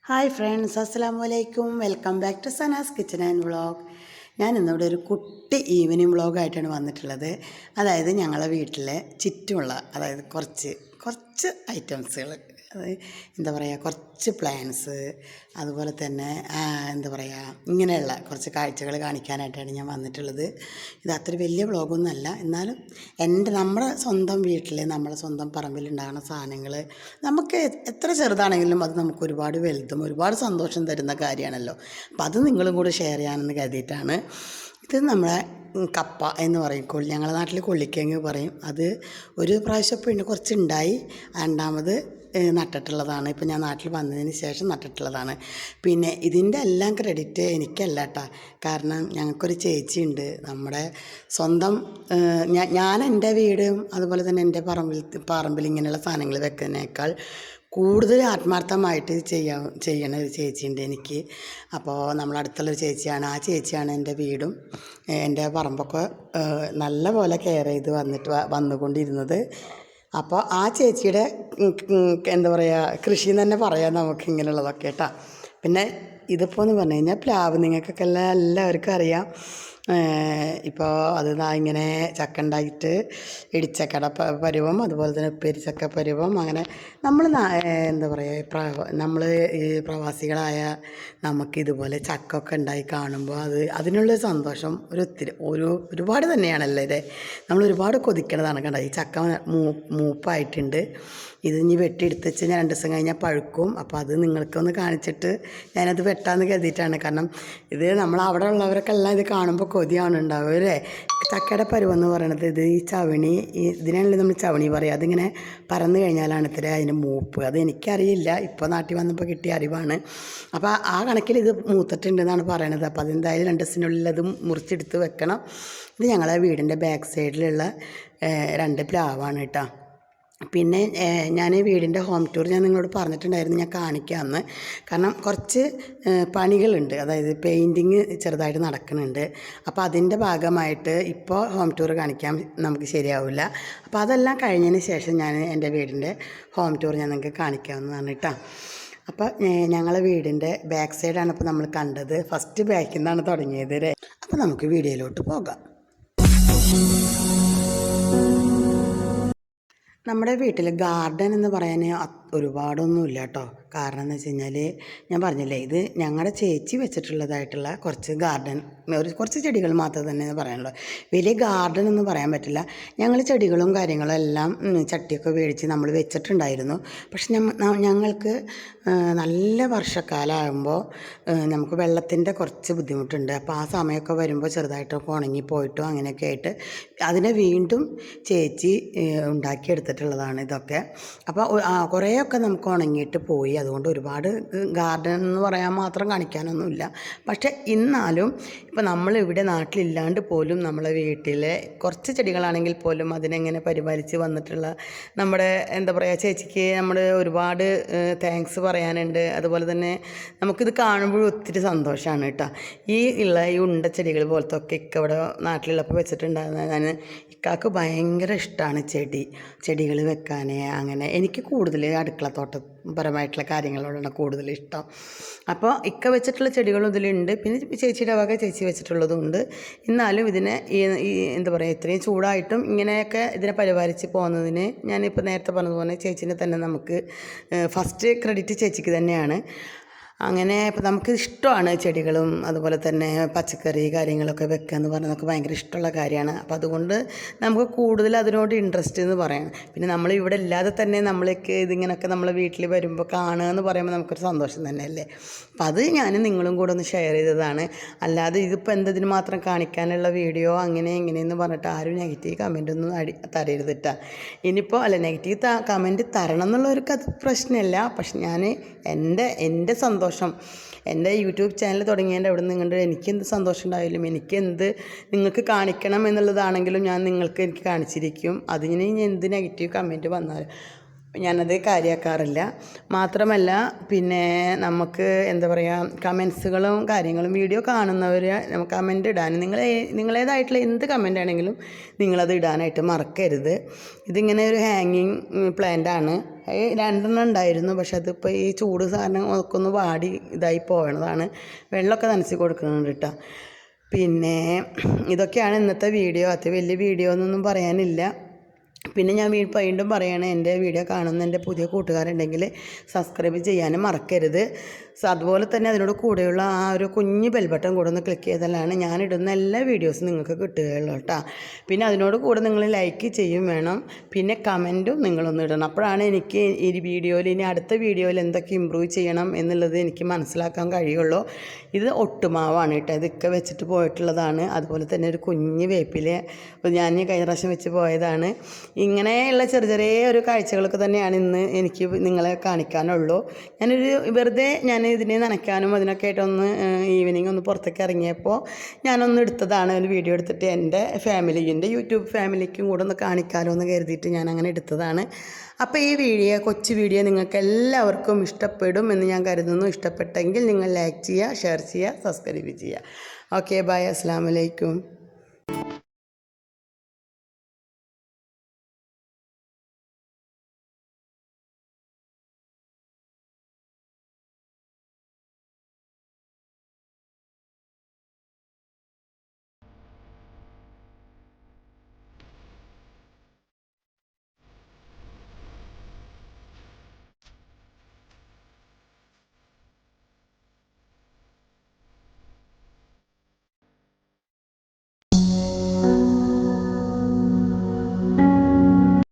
Hi friends, അസ്സലാമു അലൈക്കും. Welcome back to Sana's kitchen and vlog. ഞാൻ ഇന്നിവിടെ ഒരു കുട്ടി ഈവനിങ് വ്ളോഗായിട്ടാണ് വന്നിട്ടുള്ളത്. അതായത് ഞങ്ങളെ വീട്ടിലെ ചുറ്റുമുള്ള കുറച്ച് ഐറ്റംസുകൾ, അത് എന്താ പറയുക, കുറച്ച് പ്ലാന്റ്സ്, അതുപോലെ തന്നെ എന്താ പറയുക, ഇങ്ങനെയുള്ള കുറച്ച് കാഴ്ചകൾ കാണിക്കാനായിട്ടാണ് ഞാൻ വന്നിട്ടുള്ളത്. ഇത് അത്ര വലിയ വ്ളോഗൊന്നുമല്ല, എന്നാലും നമ്മുടെ സ്വന്തം വീട്ടിൽ നമ്മുടെ സ്വന്തം പറമ്പിലുണ്ടാകുന്ന സാധനങ്ങൾ നമുക്ക് എത്ര ചെറുതാണെങ്കിലും അത് നമുക്ക് ഒരുപാട് വലുതും ഒരുപാട് സന്തോഷം തരുന്ന കാര്യമാണല്ലോ. അപ്പോൾ അത് നിങ്ങളും കൂടെ ഷെയർ ചെയ്യാമെന്ന് കരുതിയിട്ടാണ്. ഇത് നമ്മളെ കപ്പ എന്ന് പറയും, ഞങ്ങളുടെ നാട്ടിൽ കൊള്ളിക്കിഴങ്ങ് പറയും. അത് ഒരു പ്രാവശ്യം പിന്നെ കുറച്ചുണ്ടായി, രണ്ടാമത് നട്ടിട്ടുള്ളതാണ്. ഇപ്പം ഞാൻ നാട്ടിൽ വന്നതിന് ശേഷം നട്ടിട്ടുള്ളതാണ്. പിന്നെ ഇതിൻ്റെ എല്ലാം ക്രെഡിറ്റ് എനിക്കല്ല കേട്ടോ. കാരണം ഞങ്ങൾക്കൊരു ചേച്ചിയുണ്ട്, നമ്മുടെ സ്വന്തം ഞാൻ എൻ്റെ വീടും അതുപോലെ തന്നെ എൻ്റെ പറമ്പിൽ ഇങ്ങനെയുള്ള സാധനങ്ങൾ വെക്കുന്നതിനേക്കാൾ കൂടുതൽ ആത്മാർത്ഥമായിട്ട് ചെയ്യണ ഒരു ചേച്ചിയുണ്ട് എനിക്ക്. അപ്പോൾ നമ്മളടുത്തുള്ളൊരു ചേച്ചിയാണ്. ആ ചേച്ചിയാണ് എൻ്റെ വീടും എൻ്റെ പറമ്പൊക്കെ നല്ല പോലെ കെയർ ചെയ്ത് വന്നുകൊണ്ടിരുന്നത്. അപ്പോൾ ആ ചേച്ചിയുടെ എന്താ പറയുക, കൃഷി എന്ന് തന്നെ പറയാം നമുക്ക് ഇങ്ങനെയുള്ളതൊക്കെ കേട്ടോ. പിന്നെ ഇതിപ്പോൾ എന്ന് പറഞ്ഞു കഴിഞ്ഞാൽ പ്ലാവ്, നിങ്ങൾക്കൊക്കെ എല്ലാവർക്കും അറിയാം. ഇപ്പോൾ അത് ഇങ്ങനെ ചക്ക ഉണ്ടായിട്ട് ഇടിച്ചക്കട പരുവം, അതുപോലെ തന്നെ ഉപ്പേരിച്ചക്ക പരുവം, അങ്ങനെ നമ്മൾ എന്താ പറയുക, നമ്മൾ ഈ പ്രവാസികളായ നമുക്കിതുപോലെ ചക്കൊക്കെ ഉണ്ടായി കാണുമ്പോൾ അതിനുള്ള സന്തോഷം ഒരുപാട് തന്നെയാണല്ലോ. നമ്മൾ ഒരുപാട് കൊതിക്കണതാണ്. കണ്ടോ, ഈ ചക്ക മൂപ്പായിട്ടുണ്ട്. ഇത് ഇനി വെട്ടിയെടുത്ത് വെച്ച് ഞാൻ 2 ദിവസം കഴിഞ്ഞാൽ പഴുക്കും. അപ്പോൾ അത് നിങ്ങൾക്കൊന്ന് കാണിച്ചിട്ട് ഞാനത് വെട്ടാമെന്ന് കരുതിയിട്ടാണ്. കാരണം ഇത് അവിടെ ഉള്ളവർക്കെല്ലാം ഇത് കാണുമ്പോൾ കൊതിയാവുന്നുണ്ടാവും അല്ലേ. ചക്കയുടെ പരുവെന്ന് പറയണത് ഈ ചവണി, ഇതിനാണല്ലോ നമ്മൾ ചവണി പറയുക. അതിങ്ങനെ പരന്നു കഴിഞ്ഞാലാണ് അതിന് മൂപ്പ്. അത് എനിക്കറിയില്ല, ഇപ്പോൾ നാട്ടിൽ വന്നപ്പോൾ കിട്ടിയ അറിവാണ്. അപ്പോൾ ആ കണക്കിൽ ഇത് മൂത്തിട്ടുണ്ടെന്നാണ് പറയണത്. അപ്പോൾ അതെന്തായാലും 2 ദിവസത്തിനുള്ളിൽ അത് മുറിച്ചെടുത്ത് വെക്കണം. ഇത് ഞങ്ങളെ വീടിൻ്റെ ബാക്ക് സൈഡിലുള്ള 2 പ്ലാവാണ് കേട്ടോ. പിന്നെ ഞാൻ വീടിൻ്റെ ഹോം ടൂർ ഞാൻ നിങ്ങളോട് പറഞ്ഞിട്ടുണ്ടായിരുന്നു, ഞാൻ കാണിക്കാമെന്ന്. കാരണം കുറച്ച് പണികളുണ്ട്, അതായത് പെയിൻറ്റിങ് ചെറുതായിട്ട് നടക്കുന്നുണ്ട്. അപ്പോൾ അതിൻ്റെ ഭാഗമായിട്ട് ഇപ്പോൾ ഹോം ടൂർ കാണിക്കാൻ നമുക്ക് ശരിയാവില്ല. അപ്പോൾ അതെല്ലാം കഴിഞ്ഞതിന് ശേഷം ഞാൻ എൻ്റെ വീടിൻ്റെ ഹോം ടൂർ ഞാൻ നിങ്ങൾക്ക് കാണിക്കാമെന്നാണ് കേട്ടോ. അപ്പോൾ ഞങ്ങളെ വീടിൻ്റെ ബാക്ക് സൈഡാണ് ഇപ്പോൾ നമ്മൾ കണ്ടത്. ഫസ്റ്റ് ബാക്കിൽ നിന്നാണ് തുടങ്ങിയത്. അപ്പോൾ നമുക്ക് വീഡിയോയിലോട്ട് പോകാം. നമ്മുടെ വീട്ടിൽ ഗാർഡൻ എന്ന് പറയാൻ ഒരുപാടൊന്നുമില്ല കേട്ടോ. കാരണം എന്ന് വെച്ച് കഴിഞ്ഞാൽ, ഞാൻ പറഞ്ഞില്ലേ, ഇത് ഞങ്ങളുടെ ചേച്ചി വെച്ചിട്ടുള്ളതായിട്ടുള്ള കുറച്ച് ചെടികൾ മാത്രമേ തന്നെ പറയാനുള്ളൂ. വലിയ ഗാർഡൻ എന്ന് പറയാൻ പറ്റില്ല. ഞങ്ങൾ ചെടികളും കാര്യങ്ങളും എല്ലാം ചട്ടിയൊക്കെ മേടിച്ച് നമ്മൾ വെച്ചിട്ടുണ്ടായിരുന്നു. പക്ഷെ ഞങ്ങൾക്ക് നല്ല വർഷക്കാലമാകുമ്പോൾ നമുക്ക് വെള്ളത്തിൻ്റെ കുറച്ച് ബുദ്ധിമുട്ടുണ്ട്. അപ്പോൾ ആ സമയമൊക്കെ വരുമ്പോൾ ചെറുതായിട്ടൊക്കെ ഉണങ്ങിപ്പോയിട്ടും അങ്ങനെയൊക്കെ ആയിട്ട് അതിനെ വീണ്ടും ചേച്ചി ഉണ്ടാക്കിയെടുത്തിട്ടുള്ളതാണ് ഇതൊക്കെ. അപ്പോൾ കുറേയൊക്കെ നമുക്ക് ഉണങ്ങിയിട്ട് പോയി. അതുകൊണ്ട് ഒരുപാട് ഗാർഡൻ എന്ന് പറയാൻ മാത്രം കാണിക്കാനൊന്നുമില്ല. പക്ഷെ എന്നാലും ഇപ്പോൾ നമ്മളിവിടെ നാട്ടിലില്ലാണ്ട് പോലും നമ്മളെ വീട്ടിലെ കുറച്ച് ചെടികളാണെങ്കിൽ പോലും അതിനെങ്ങനെ പരിപാലിച്ച് വന്നിട്ടുള്ള നമ്മുടെ എന്താ പറയുക, ചേച്ചിക്ക് നമ്മൾ ഒരുപാട് താങ്ക്സ് പറയാനുണ്ട്. അതുപോലെ തന്നെ നമുക്കിത് കാണുമ്പോഴും ഒത്തിരി സന്തോഷമാണ് കേട്ടോ. ഈ ഉണ്ട ചെടികൾ പോലത്തെ ഒക്കെ ഇവിടെ നാട്ടിലുള്ളപ്പോൾ വെച്ചിട്ടുണ്ടായിരുന്ന ഞാൻ ഇക്കാക്ക് ഭയങ്കര ഇഷ്ടമാണ് ചെടികൾ വെക്കാൻ. അങ്ങനെ എനിക്ക് കൂടുതൽ അടുക്കളത്തോട്ടപരമായിട്ടുള്ള കാര്യങ്ങളോടാണ് കൂടുതൽ ഇഷ്ടം. അപ്പോൾ ഇക്ക വെച്ചിട്ടുള്ള ചെടികളും ഇതിലുണ്ട്, പിന്നെ ചേച്ചിയുടെ വക ചേച്ചി വെച്ചിട്ടുള്ളതും ഉണ്ട്. എന്നാലും ഇതിനെ ഈ എന്താ പറയുക, ഇത്രയും ചൂടായിട്ടും ഇങ്ങനെയൊക്കെ ഇതിനെ പരിപാലിച്ച് പോകുന്നതിന് ഞാനിപ്പോൾ നേരത്തെ പറഞ്ഞതുപോലെ ചേച്ചീനെ തന്നെ നമുക്ക് ഫസ്റ്റ് ക്രെഡിറ്റ് ചേച്ചിക്ക് തന്നെയാണ്. അങ്ങനെ ഇപ്പോൾ നമുക്ക് ഇഷ്ടമാണ് ചെടികളും അതുപോലെ തന്നെ പച്ചക്കറി കാര്യങ്ങളൊക്കെ വെക്കുക എന്ന് പറഞ്ഞാൽ നമുക്ക് ഭയങ്കര ഇഷ്ടമുള്ള കാര്യമാണ്. അപ്പോൾ അതുകൊണ്ട് നമുക്ക് കൂടുതൽ അതിനോട് ഇൻട്രസ്റ്റ് എന്ന് പറയാം. പിന്നെ നമ്മളിവിടെ ഇല്ലാതെ തന്നെ നമ്മൾക്ക് ഇതിങ്ങനെയൊക്കെ നമ്മളെ വീട്ടിൽ വരുമ്പോൾ കാണുക എന്ന് പറയുമ്പോൾ നമുക്കൊരു സന്തോഷം തന്നെയല്ലേ. അപ്പോൾ അത് ഞാൻ നിങ്ങളും കൂടെ ഒന്ന് ഷെയർ ചെയ്തതാണ്. അല്ലാതെ ഇതിപ്പോൾ എന്തതിന് മാത്രം കാണിക്കാനുള്ള വീഡിയോ അങ്ങനെ ഇങ്ങനെയെന്ന് പറഞ്ഞിട്ട് ആരും നെഗറ്റീവ് കമൻറ്റൊന്നും തരരുതിട്ടാ. ഇനിയിപ്പോൾ നെഗറ്റീവ് കമൻറ്റ് തരണം എന്നുള്ളവർക്ക് അത് പ്രശ്നമില്ല. പക്ഷെ ഞാൻ എൻ്റെ സന്തോഷം, എൻ്റെ യൂട്യൂബ് ചാനൽ തുടങ്ങിയതിൻ്റെ അവിടെ നിങ്ങളുടെ എനിക്കെന്ത് സന്തോഷം ഉണ്ടായാലും നിങ്ങൾക്ക് കാണിക്കണം എന്നുള്ളതാണെങ്കിലും എനിക്ക് കാണിച്ചിരിക്കും. അതിന് എന്ത് നെഗറ്റീവ് കമൻറ്റ് വന്നാലും ഞാനത് കാര്യമാക്കാറില്ല. മാത്രമല്ല പിന്നെ നമുക്ക് എന്താ പറയുക, കമൻസുകളും കാര്യങ്ങളും വീഡിയോ കാണുന്നവർ കമൻറ്റ് ഇടാൻ നിങ്ങളേതായിട്ടുള്ള എന്ത് കമൻ്റ് ആണെങ്കിലും നിങ്ങളത് ഇടാനായിട്ട് മറക്കരുത്. ഇതിങ്ങനെ ഒരു ഹാങ്ങിങ് പ്ലാന്റാണ്. രണ്ടെണ്ണം ഉണ്ടായിരുന്നു, പക്ഷെ അതിപ്പോൾ ഈ ചൂട് കാരണം ഒക്കെ ഒന്ന് വാടി ഇതായി പോകണതാണ്. വെള്ളമൊക്കെ നനച്ച് കൊടുക്കുന്നുണ്ട് കേട്ടോ. പിന്നെ ഇതൊക്കെയാണ് ഇന്നത്തെ വീഡിയോ. അത് വലിയ വീഡിയോ എന്നൊന്നും പറയാനില്ല. പിന്നെ ഞാൻ വീണ്ടും പറയുകയാണ്, എൻ്റെ വീഡിയോ കാണുന്ന എൻ്റെ പുതിയ കൂട്ടുകാരുണ്ടെങ്കിൽ സബ്സ്ക്രൈബ് ചെയ്യാനും മറക്കരുത്. അതുപോലെ തന്നെ അതിനോട് കൂടെയുള്ള ആ ഒരു കുഞ്ഞ് ബെൽ ബട്ടൺ കൂടെ ഒന്ന് ക്ലിക്ക് ചെയ്താലാണ് ഞാനിടുന്ന എല്ലാ വീഡിയോസും നിങ്ങൾക്ക് കിട്ടുകയുള്ളൂ കേട്ടോ. പിന്നെ അതിനോട് കൂടെ നിങ്ങൾ ലൈക്ക് ചെയ്യും വേണം, പിന്നെ കമൻറ്റും നിങ്ങളൊന്ന് ഇടണം. അപ്പോഴാണ് എനിക്ക് ഈ വീഡിയോയിൽ ഇനി അടുത്ത വീഡിയോയിൽ എന്തൊക്കെ ഇമ്പ്രൂവ് ചെയ്യണം എന്നുള്ളത് എനിക്ക് മനസ്സിലാക്കാൻ കഴിയുള്ളൂ. ഇത് ഒട്ടുമാവാണ് കേട്ടോ, ഇതൊക്കെ വെച്ചിട്ട് പോയിട്ടുള്ളതാണ്. അതുപോലെ തന്നെ ഒരു കുഞ്ഞ് വേപ്പില ഞാൻ കഴിഞ്ഞ പ്രാവശ്യം വെച്ച് പോയതാണ്. ഇങ്ങനെയുള്ള ചെറിയ ഒരു കാഴ്ചകളൊക്കെ തന്നെയാണ് ഇന്ന് എനിക്ക് നിങ്ങളെ കാണിക്കാനുള്ളൂ. വെറുതെ ഞാൻ ഇതിനെ നനയ്ക്കാനും അതിനൊക്കെ ആയിട്ടൊന്ന് ഈവനിങ് ഒന്ന് പുറത്തേക്ക് ഇറങ്ങിയപ്പോൾ ഞാനൊന്ന് എടുത്തതാണ്, ഒരു വീഡിയോ എടുത്തിട്ട് എൻ്റെ യൂട്യൂബ് ഫാമിലിക്കും കൂടെ ഒന്ന് കാണിക്കാമല്ലോ എന്ന് കരുതിയിട്ട് ഞാൻ അങ്ങനെ എടുത്തതാണ്. അപ്പോൾ ഈ കൊച്ചു വീഡിയോ നിങ്ങൾക്ക് എല്ലാവർക്കും ഇഷ്ടപ്പെടും എന്ന് ഞാൻ കരുതുന്നു. ഇഷ്ടപ്പെട്ടെങ്കിൽ നിങ്ങൾ ലൈക്ക് ചെയ്യുക, ഷെയർ ചെയ്യുക, സബ്സ്ക്രൈബ് ചെയ്യുക. ഓക്കെ, ബൈ, അസ്സലാമു അലൈക്കും.